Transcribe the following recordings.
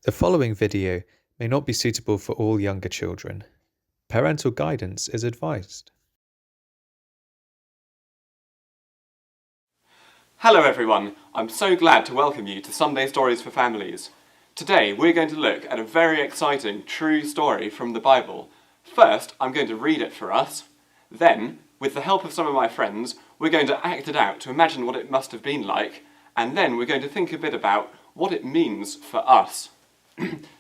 The following video may not be suitable for all younger children. Parental guidance is advised. Hello everyone, I'm so glad to welcome you to Sunday Stories for Families. Today we're going to look at a very exciting true story from the Bible. First, I'm going to read it for us. Then, with the help of some of my friends, we're going to act it out to imagine what it must have been like, and then we're going to think a bit about what it means for us.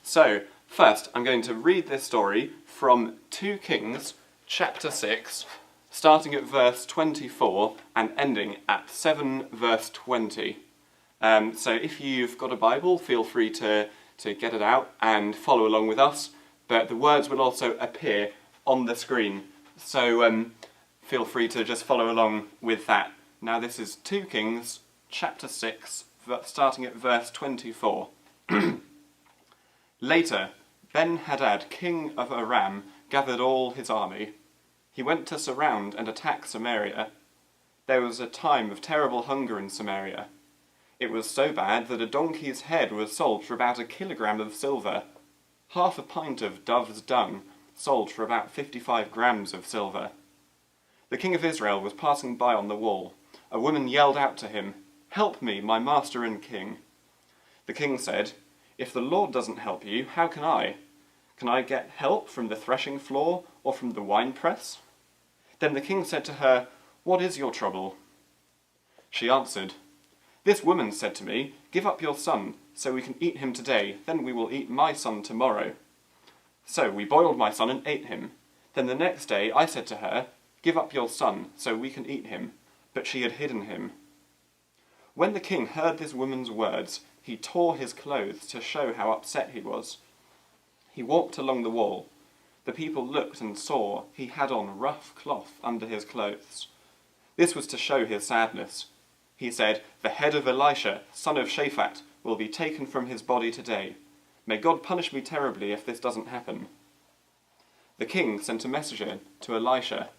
So, first I'm going to read this story from 2 Kings chapter 6, starting at verse 24 and ending at 7 verse 20. So if you've got a Bible, feel free to get it out and follow along with us, but the words will also appear on the screen, so feel free to just follow along with that. Now this is 2 Kings chapter 6, starting at verse 24. Later, Ben-Hadad, king of Aram, gathered all his army. He went to surround and attack Samaria. There was a time of terrible hunger in Samaria. It was so bad that a donkey's head was sold for about 1 kilogram of silver. Half a pint of dove's dung sold for about 55 grams of silver. The king of Israel was passing by on the wall. A woman yelled out to him, "Help me, my master and king." The king said, "If the Lord doesn't help you, how can I? Can I get help from the threshing floor or from the winepress?" Then the king said to her, "What is your trouble?" She answered, "This woman said to me, 'Give up your son, so we can eat him today, then we will eat my son tomorrow.' So we boiled my son and ate him. Then the next day I said to her, 'Give up your son, so we can eat him,' but she had hidden him." When the king heard this woman's words, he tore his clothes to show how upset he was. He walked along the wall. The people looked and saw he had on rough cloth under his clothes. This was to show his sadness. He said, "The head of Elisha, son of Shaphat, will be taken from his body today. May God punish me terribly if this doesn't happen." The king sent a messenger to Elisha.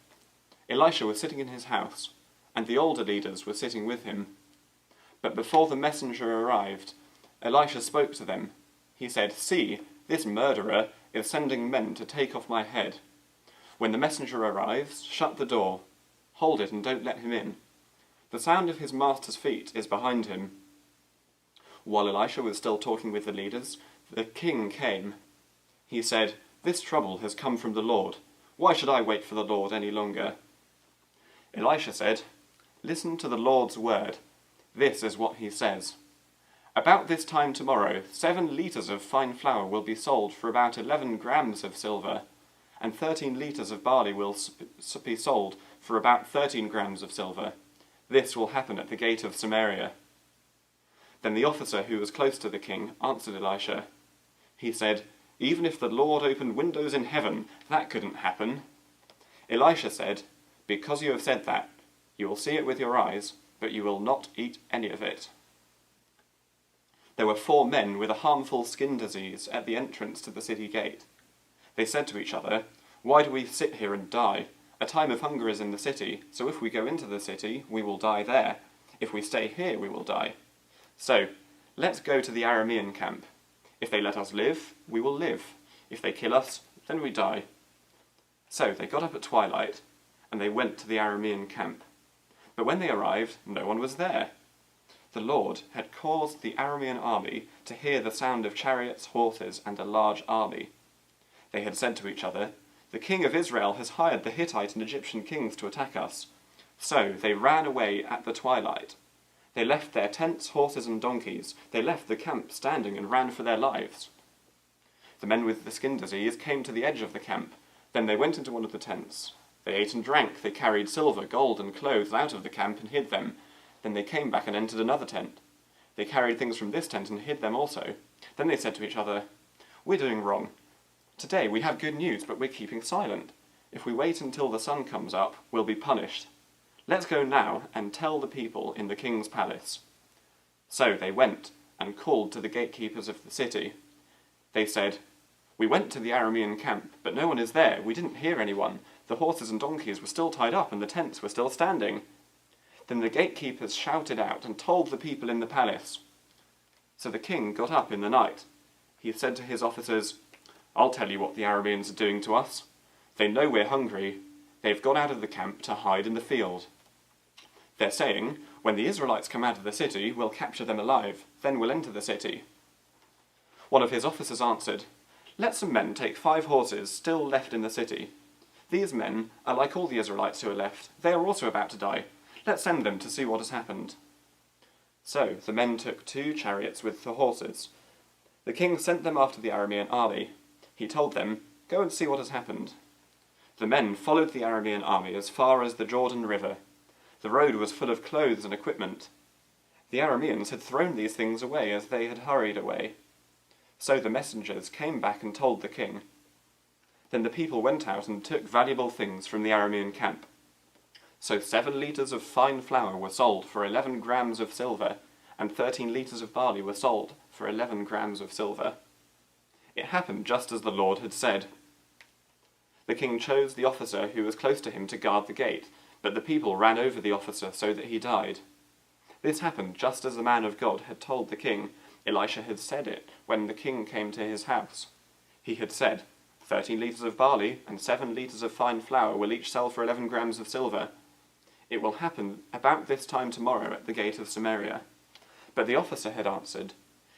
Elisha was sitting in his house, and the older leaders were sitting with him. But before the messenger arrived, Elisha spoke to them. He said, "See, this murderer is sending men to take off my head. When the messenger arrives, shut the door. Hold it and don't let him in. The sound of his master's feet is behind him." While Elisha was still talking with the leaders, the king came. He said, "This trouble has come from the Lord. Why should I wait for the Lord any longer?" Elisha said, "Listen to the Lord's word. This is what he says. About this time tomorrow, 7 litres of fine flour will be sold for about 11 grams of silver, and 13 litres of barley will be sold for about 13 grams of silver. This will happen at the gate of Samaria." Then the officer who was close to the king answered Elisha. He said, "Even if the Lord opened windows in heaven, that couldn't happen." Elisha said, "Because you have said that, you will see it with your eyes, but you will not eat any of it." There were 4 men with a harmful skin disease at the entrance to the city gate. They said to each other, "Why do we sit here and die? A time of hunger is in the city, so if we go into the city, we will die there. If we stay here, we will die. So, let's go to the Aramean camp. If they let us live, we will live. If they kill us, then we die." So they got up at twilight, and they went to the Aramean camp. But when they arrived, no one was there. The Lord had caused the Aramean army to hear the sound of chariots, horses, and a large army. They had said to each other, "The king of Israel has hired the Hittite and Egyptian kings to attack us." So they ran away at the twilight. They left their tents, horses, and donkeys. They left the camp standing and ran for their lives. The men with the skin disease came to the edge of the camp. Then they went into one of the tents. They ate and drank. They carried silver, gold, and clothes out of the camp and hid them. Then they came back and entered another tent. They carried things from this tent and hid them also. Then they said to each other, "We're doing wrong. Today we have good news, but we're keeping silent. If we wait until the sun comes up, we'll be punished. Let's go now and tell the people in the king's palace." So they went and called to the gatekeepers of the city. They said, "We went to the Aramean camp, but no one is there. We didn't hear anyone. The horses and donkeys were still tied up and the tents were still standing." Then the gatekeepers shouted out and told the people in the palace. So the king got up in the night. he said to his officers, "I'll tell you what the Arameans are doing to us. They know we're hungry. They've gone out of the camp to hide in the field. They're saying, when the Israelites come out of the city, we'll capture them alive, then we'll enter the city." One of his officers answered, "Let some men take 5 horses still left in the city. These men are like all the Israelites who are left. They are also about to die. Let's send them to see what has happened." So the men took 2 chariots with the horses. The king sent them after the Aramean army. He told them, "Go and see what has happened." The men followed the Aramean army as far as the Jordan River. The road was full of clothes and equipment. The Arameans had thrown these things away as they had hurried away. So the messengers came back and told the king. Then the people went out and took valuable things from the Aramean camp. So 7 litres of fine flour were sold for 11 grams of silver, and 13 litres of barley were sold for 11 grams of silver. It happened just as the Lord had said. The king chose the officer who was close to him to guard the gate, but the people ran over the officer so that he died. This happened just as the man of God had told the king. Elisha had said it when the king came to his house. He had said, 13 litres of barley and 7 litres of fine flour will each sell for 11 grams of silver. It will happen about this time tomorrow at the gate of Samaria. But the officer had answered,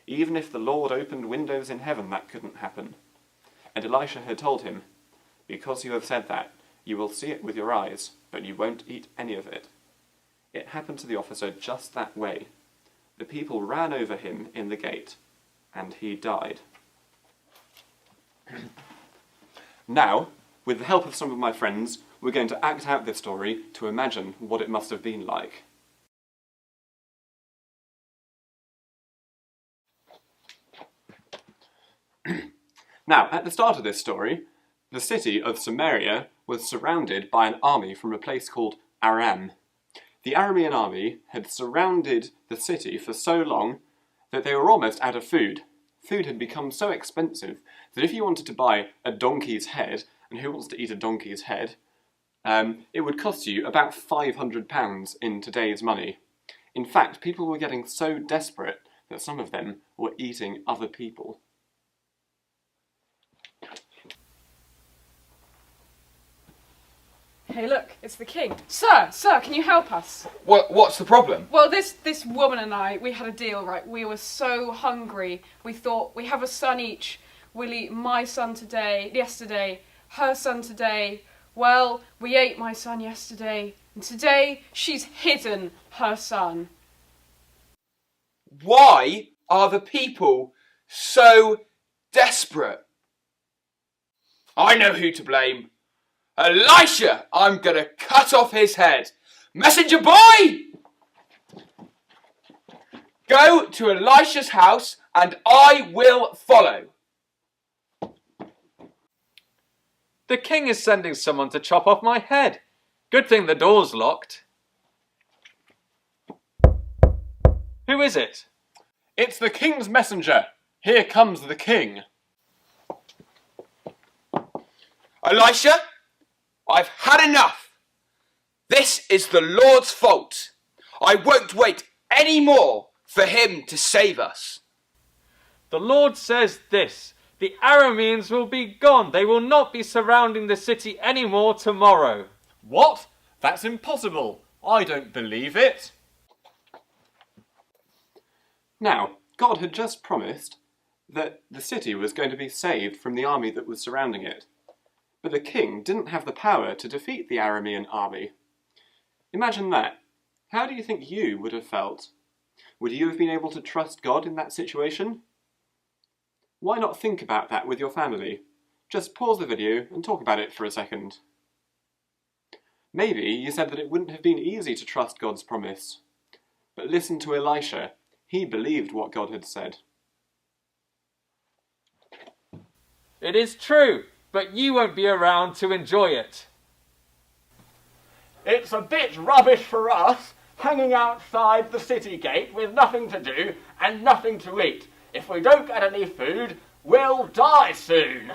"Even if the Lord opened windows in heaven, that couldn't happen." And Elisha had told him, "Because you have said that, you will see it with your eyes, but you won't eat any of it." It happened to the officer just that way. The people ran over him in the gate, and he died. Now, with the help of some of my friends, we're going to act out this story to imagine what it must have been like. Now, at the start of this story, the city of Samaria was surrounded by an army from a place called Aram. The Aramean army had surrounded the city for so long that they were almost out of food. Food had become so expensive that if you wanted to buy a donkey's head, and who wants to eat a donkey's head, it would cost you about £500 in today's money. In fact, people were getting so desperate that some of them were eating other people. Hey, look, it's the king. Sir, can you help us? What's the problem? Well, this woman and I, we had a deal, right? We were so hungry. We thought, we have a son each. We'll eat my son yesterday, her son today. Well, we ate my son yesterday, and today she's hidden her son. Why are the people so desperate? I know who to blame. Elisha! I'm gonna cut off his head. Messenger boy! Go to Elisha's house and I will follow. The king is sending someone to chop off my head. Good thing the door's locked. Who is it? It's the king's messenger. Here comes the king. Elisha, I've had enough. This is the Lord's fault. I won't wait any more for him to save us. The Lord says this. The Arameans will be gone. They will not be surrounding the city anymore tomorrow. What? That's impossible. I don't believe it. Now, God had just promised that the city was going to be saved from the army that was surrounding it. But the king didn't have the power to defeat the Aramean army. Imagine that. How do you think you would have felt? Would you have been able to trust God in that situation? Why not think about that with your family? Just pause the video and talk about it for a second. Maybe you said that it wouldn't have been easy to trust God's promise. But listen to Elisha. He believed what God had said. It is true, but you won't be around to enjoy it. It's a bit rubbish for us, hanging outside the city gate with nothing to do and nothing to eat. If we don't get any food, we'll die soon.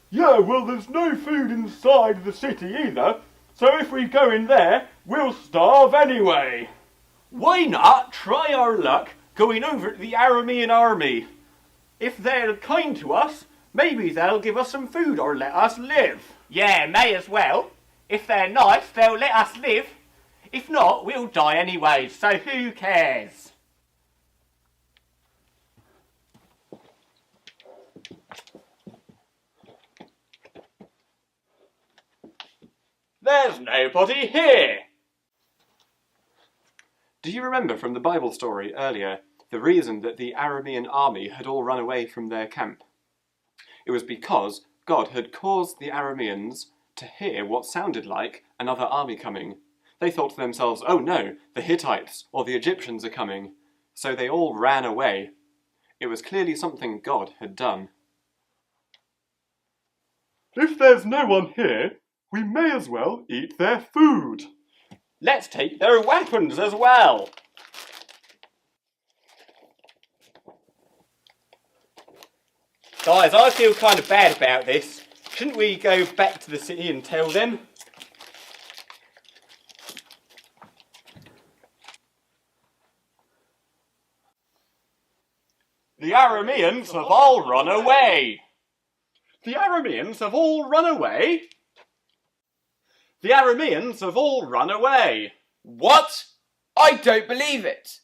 Yeah, well, there's no food inside the city either, so if we go in there, we'll starve anyway. Why not try our luck going over to the Aramean army? If they're kind to us, maybe they'll give us some food or let us live. Yeah, may as well. If they're nice, they'll let us live. If not, we'll die anyway, so who cares? There's nobody here. Do you remember from the Bible story earlier the reason that the Aramean army had all run away from their camp? It was because God had caused the Arameans to hear what sounded like another army coming. They thought to themselves, oh no, the Hittites or the Egyptians are coming. So they all ran away. It was clearly something God had done. If there's no one here, we may as well eat their food. Let's take their weapons as well. Guys, I feel kind of bad about this. Shouldn't we go back to the city and tell them? The Arameans have all run away. The Arameans have all run away? The Arameans have all run away. What? I don't believe it.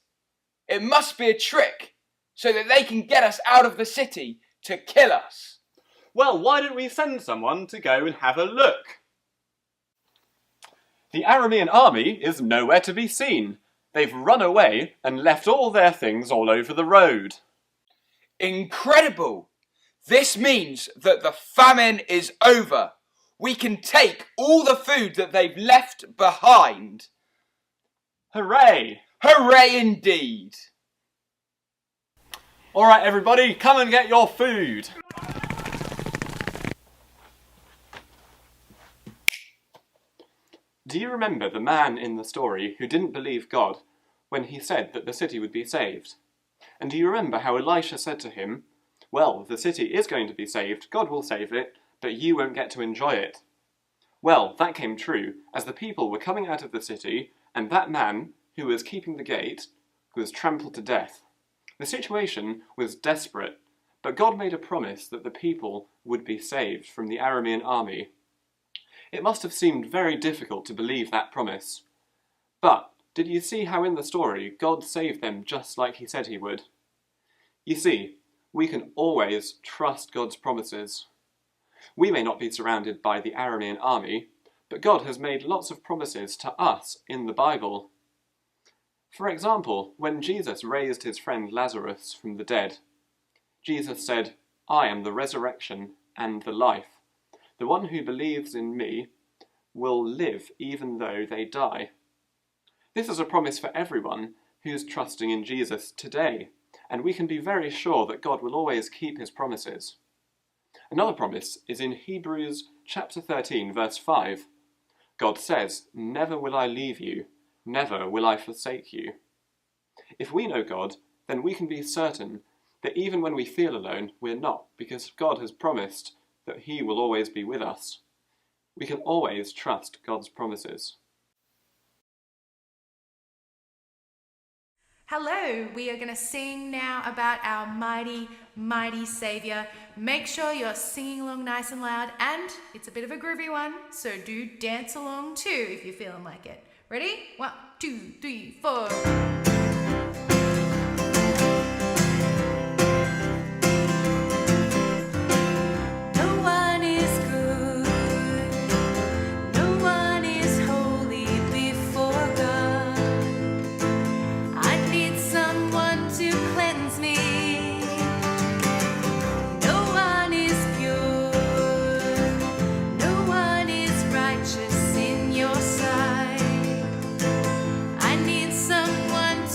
It must be a trick, so that they can get us out of the city to kill us. Well, why don't we send someone to go and have a look? The Aramean army is nowhere to be seen. They've run away and left all their things all over the road. Incredible! This means that the famine is over. We can take all the food that they've left behind. Hooray! Hooray indeed! All right, everybody, come and get your food. Do you remember the man in the story who didn't believe God when he said that the city would be saved? And do you remember how Elisha said to him, well, the city is going to be saved, God will save it, but you won't get to enjoy it? Well, that came true, as the people were coming out of the city, and that man, who was keeping the gate, was trampled to death. The situation was desperate, but God made a promise that the people would be saved from the Aramean army. It must have seemed very difficult to believe that promise. But did you see how in the story God saved them just like he said he would? You see, we can always trust God's promises. We may not be surrounded by the Aramean army, but God has made lots of promises to us in the Bible. For example, when Jesus raised his friend Lazarus from the dead, Jesus said, I am the resurrection and the life. The one who believes in me will live even though they die. This is a promise for everyone who's trusting in Jesus today, and we can be very sure that God will always keep his promises. Another promise is in Hebrews chapter 13, verse 5. God says, never will I leave you, never will I forsake you. If we know God, then we can be certain that even when we feel alone, we're not, because God has promised that he will always be with us. We can always trust God's promises. Hello, we are going to sing now about our mighty, mighty Saviour. Make sure you're singing along nice and loud, and it's a bit of a groovy one, so do dance along too if you're feeling like it. Ready? 1, 2, 3, 4. Righteous in your sight. I need someone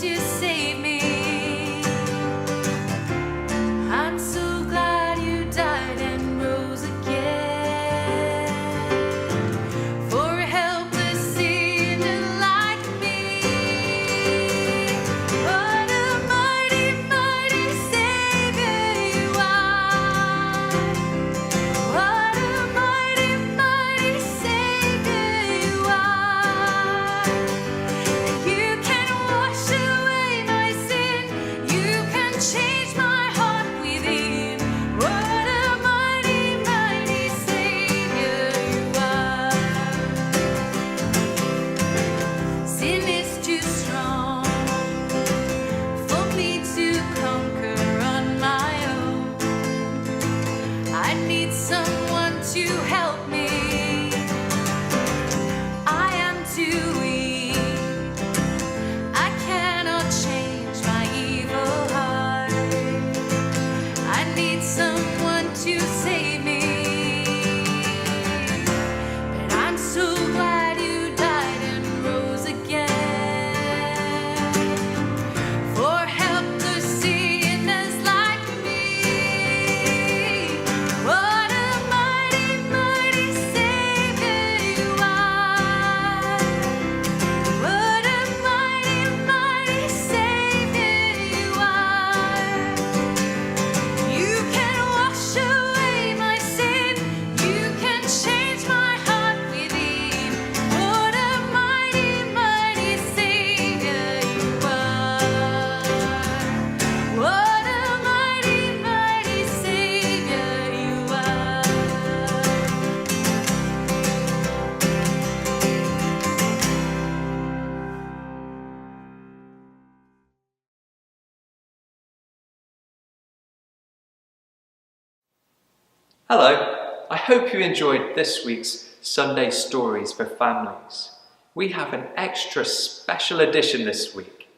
Hello, I hope you enjoyed this week's Sunday Stories for Families. We have an extra special edition this week.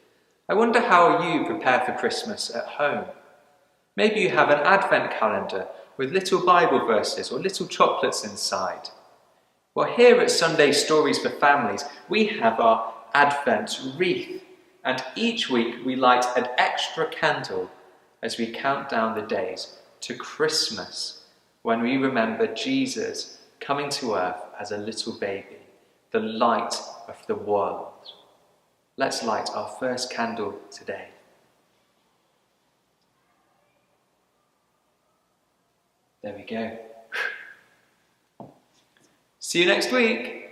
I wonder how you prepare for Christmas at home. Maybe you have an Advent calendar with little Bible verses or little chocolates inside. Well, here at Sunday Stories for Families, we have our Advent wreath, and each week we light an extra candle as we count down the days to Christmas, when we remember Jesus coming to earth as a little baby, the light of the world. Let's light our first candle today. There we go. See you next week.